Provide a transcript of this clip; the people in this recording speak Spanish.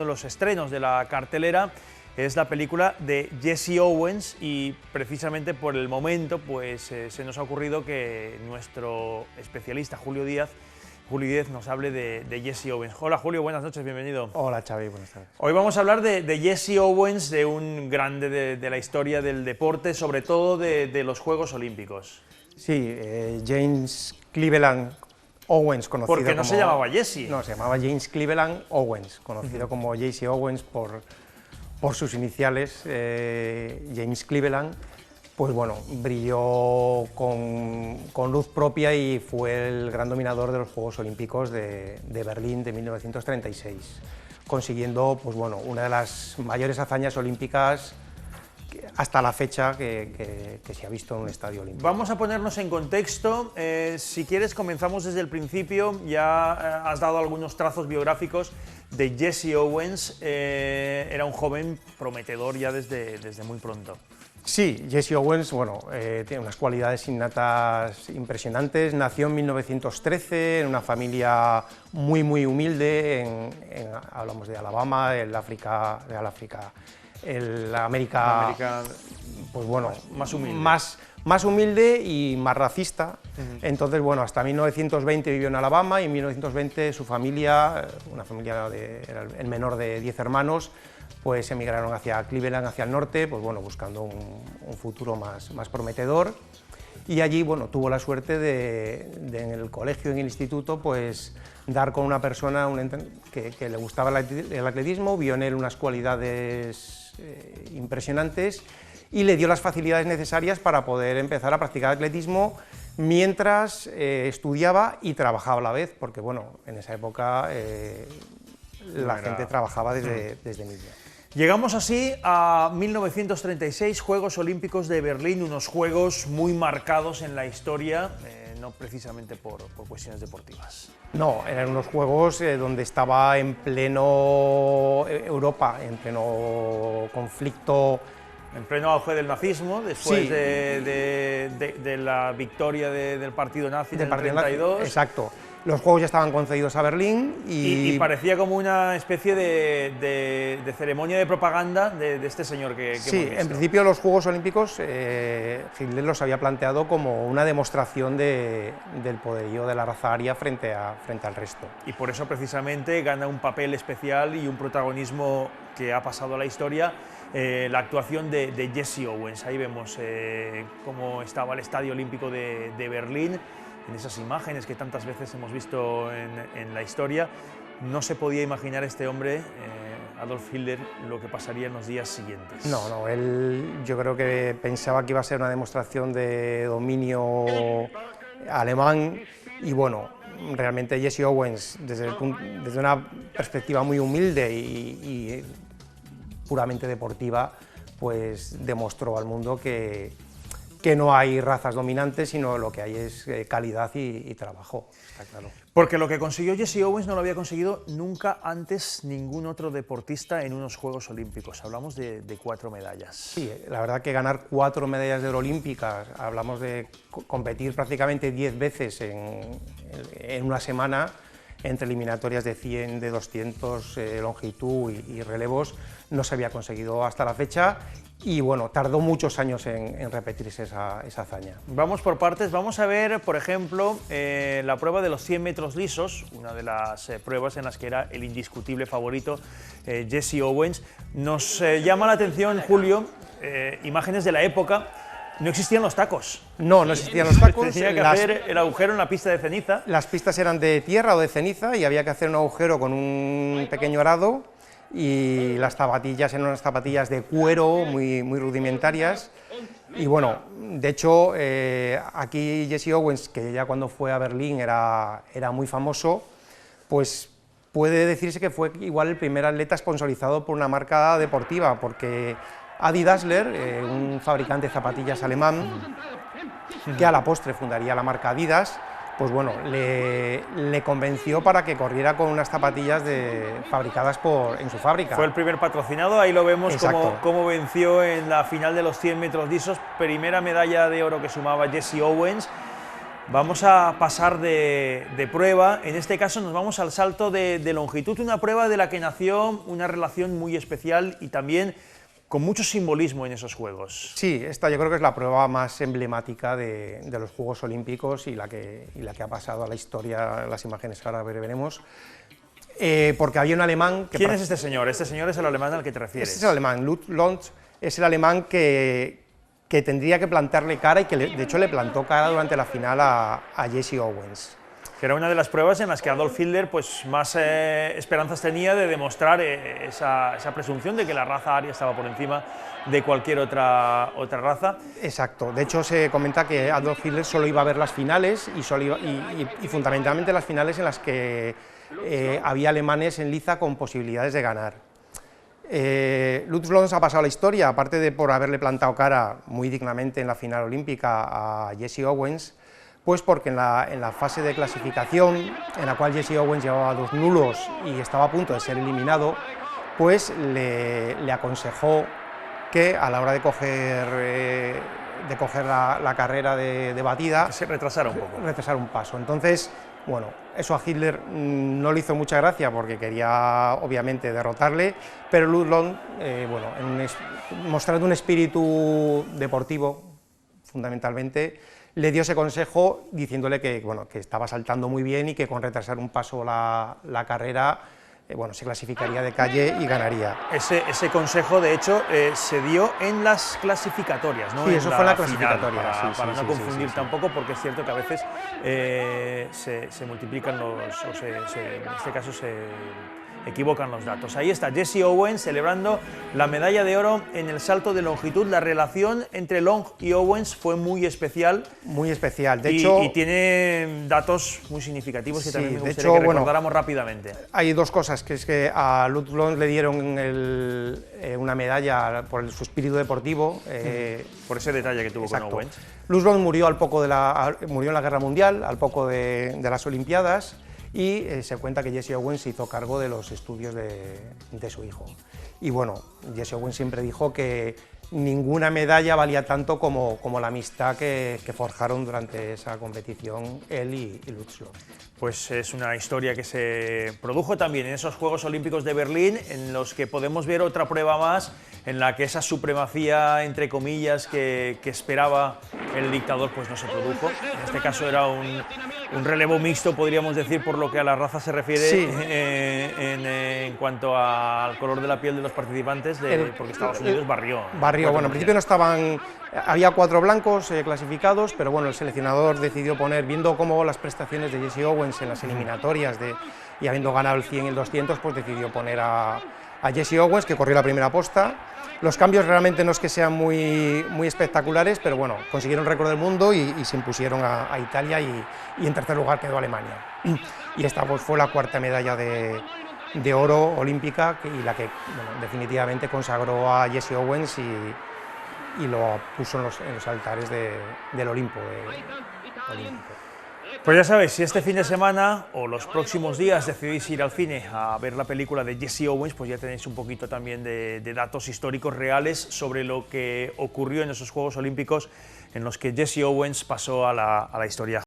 de los estrenos de la cartelera es la película de Jesse Owens y precisamente por el momento pues se nos ha ocurrido que nuestro especialista Julio Díaz nos hable de Jesse Owens. Hola Julio, buenas noches, bienvenido. Hola Xavi, buenas tardes. Hoy vamos a hablar de Jesse Owens, de un grande de la historia del deporte, sobre todo de los Juegos Olímpicos. Sí, James Cleveland Owens, conocido Porque no como... se llamaba Jesse. No, se llamaba James Cleveland Owens, conocido como Jesse Owens por sus iniciales, James Cleveland. Pues bueno, brilló con luz propia y fue el gran dominador de los Juegos Olímpicos de Berlín de 1936, consiguiendo pues bueno, una de las mayores hazañas olímpicas hasta la fecha que se ha visto en un estadio olímpico. Vamos a ponernos en contexto, si quieres comenzamos desde el principio, ya has dado algunos trazos biográficos de Jesse Owens, era un joven prometedor ya desde muy pronto. Sí, Jesse Owens, bueno, tiene unas cualidades innatas impresionantes. Nació en 1913 en una familia muy humilde, hablamos de Alabama, el América, pues bueno, más humilde y más racista. Entonces, bueno, hasta 1920 vivió en Alabama y en 1920 su familia, era el menor de 10 hermanos, pues emigraron hacia Cleveland, hacia el norte, pues bueno, buscando un futuro más prometedor. Y allí, bueno, tuvo la suerte de en el colegio, en el instituto, pues dar con una persona que le gustaba el atletismo, vio en él unas cualidades impresionantes y le dio las facilidades necesarias para poder empezar a practicar atletismo mientras estudiaba y trabajaba a la vez, porque bueno, en esa época la gente trabajaba desde niño. Llegamos así a 1936, Juegos Olímpicos de Berlín, unos juegos muy marcados en la historia, no precisamente por cuestiones deportivas. No, eran unos juegos donde estaba en pleno Europa, en pleno conflicto. En pleno auge del nazismo, después Sí. de la victoria del partido nazi en el 32. Exacto. Los juegos ya estaban concedidos a Berlín y parecía como una especie de ceremonia de propaganda de este señor que sí, hemos visto. En principio los Juegos Olímpicos Hitler los había planteado como una demostración del poderío de la raza aria frente al resto. Y por eso precisamente gana un papel especial y un protagonismo que ha pasado a la historia, la actuación de Jesse Owens. Ahí vemos cómo estaba el Estadio Olímpico de Berlín, en esas imágenes que tantas veces hemos visto en la historia. No se podía imaginar este hombre, Adolf Hitler, lo que pasaría en los días siguientes. No, él yo creo que pensaba que iba a ser una demostración de dominio alemán y bueno, realmente Jesse Owens, desde una perspectiva muy humilde y puramente deportiva, pues demostró al mundo que no hay razas dominantes, sino lo que hay es calidad y trabajo, está claro. Porque lo que consiguió Jesse Owens no lo había conseguido nunca antes ningún otro deportista en unos Juegos Olímpicos. Hablamos de 4 medallas. Sí, la verdad que ganar 4 medallas de oro olímpicas, hablamos de competir prácticamente 10 veces en una semana, entre eliminatorias de 100, de 200, longitud y relevos, no se había conseguido hasta la fecha. Y bueno, tardó muchos años en repetirse esa hazaña. Vamos por partes, vamos a ver, por ejemplo, la prueba de los 100 metros lisos, una de las pruebas en las que era el indiscutible favorito Jesse Owens. Nos llama la atención, Julio, imágenes de la época, no existían los tacos. No existían los tacos. Tenía que hacer el agujero en la pista de ceniza. Las pistas eran de tierra o de ceniza y había que hacer un agujero con un pequeño arado. Y las zapatillas eran unas zapatillas de cuero muy rudimentarias y bueno, de hecho aquí Jesse Owens, que ya cuando fue a Berlín era muy famoso, pues puede decirse que fue igual el primer atleta sponsorizado por una marca deportiva, porque Adi Dassler, un fabricante de zapatillas alemán, que a la postre fundaría la marca Adidas, pues bueno, le convenció para que corriera con unas zapatillas fabricadas en su fábrica. Fue el primer patrocinado, ahí lo vemos Exacto. cómo venció en la final de los 100 metros lisos, primera medalla de oro que sumaba Jesse Owens. Vamos a pasar de prueba, en este caso nos vamos al salto de longitud, una prueba de la que nació una relación muy especial y también con mucho simbolismo en esos Juegos. Sí, esta yo creo que es la prueba más emblemática de los Juegos Olímpicos y la que ha pasado a la historia, las imágenes que ahora veremos. Porque había un alemán... ¿Quién es este señor? Este señor es el alemán al que te refieres. Este es el alemán, Lutz Lons es el alemán que tendría que plantarle cara y que de hecho le plantó cara durante la final a Jesse Owens. Que era una de las pruebas en las que Adolf Hitler pues, más esperanzas tenía de demostrar esa presunción de que la raza aria estaba por encima de cualquier otra raza. Exacto, de hecho se comenta que Adolf Hitler solo iba a ver las finales y fundamentalmente las finales en las que había alemanes en liza con posibilidades de ganar. Lutz Lons ha pasado a la historia, aparte de por haberle plantado cara muy dignamente en la final olímpica a Jesse Owens, pues porque en la fase de clasificación, en la cual Jesse Owens llevaba 2 nulos y estaba a punto de ser eliminado, pues le aconsejó que a la hora de coger la carrera de batida, que se retrasara un poco. Retrasar un paso. Entonces, bueno, eso a Hitler no le hizo mucha gracia porque quería obviamente derrotarle, pero Lutz Lons, mostrando un espíritu deportivo fundamentalmente, le dio ese consejo diciéndole que estaba saltando muy bien y que con retrasar un paso la carrera se clasificaría de calle y ganaría. Ese consejo, de hecho, se dio en las clasificatorias, ¿no? Sí, eso fue en la clasificatoria. Para no confundir tampoco, porque es cierto que a veces se multiplican en este caso se equivocan los datos. Ahí está Jesse Owens celebrando la medalla de oro en el salto de longitud. La relación entre Long y Owens fue muy especial. Muy especial, de hecho... Y tiene datos muy significativos que también me gustaría que recordáramos rápidamente. Hay 2 cosas, que es que a Lutz Lons le dieron una medalla por su espíritu deportivo. Por ese detalle que tuvo exacto. con Owens. Lutz Lons murió en la Guerra Mundial, al poco de las Olimpiadas, y se cuenta que Jesse Owens se hizo cargo de los estudios de su hijo. Y bueno, Jesse Owens siempre dijo que ninguna medalla valía tanto como la amistad que forjaron durante esa competición él y Lutz Lons. Pues es una historia que se produjo también en esos Juegos Olímpicos de Berlín, en los que podemos ver otra prueba más en la que esa supremacía, entre comillas, que esperaba el dictador, pues no se produjo. En este caso era un relevo mixto, podríamos decir, por lo que a la raza se refiere, sí. En cuanto al color de la piel de los participantes, porque Estados Unidos barrió. Bueno, en principio no estaban... Había 4 blancos clasificados, pero bueno, el seleccionador decidió poner, viendo cómo las prestaciones de Jesse Owens en las eliminatorias y habiendo ganado el 100 y el 200, pues decidió poner a Jesse Owens, que corrió la primera posta. Los cambios realmente no es que sean muy espectaculares, pero bueno, consiguieron récord del mundo y se impusieron a Italia y en tercer lugar quedó Alemania. Y esta pues, fue la 4ª medalla de oro olímpica y la que definitivamente consagró a Jesse Owens y lo puso en los altares del Olimpo olímpico. Pues ya sabéis, si este fin de semana o los próximos días decidís ir al cine a ver la película de Jesse Owens, pues ya tenéis un poquito también de datos históricos reales sobre lo que ocurrió en esos Juegos Olímpicos en los que Jesse Owens pasó a la historia.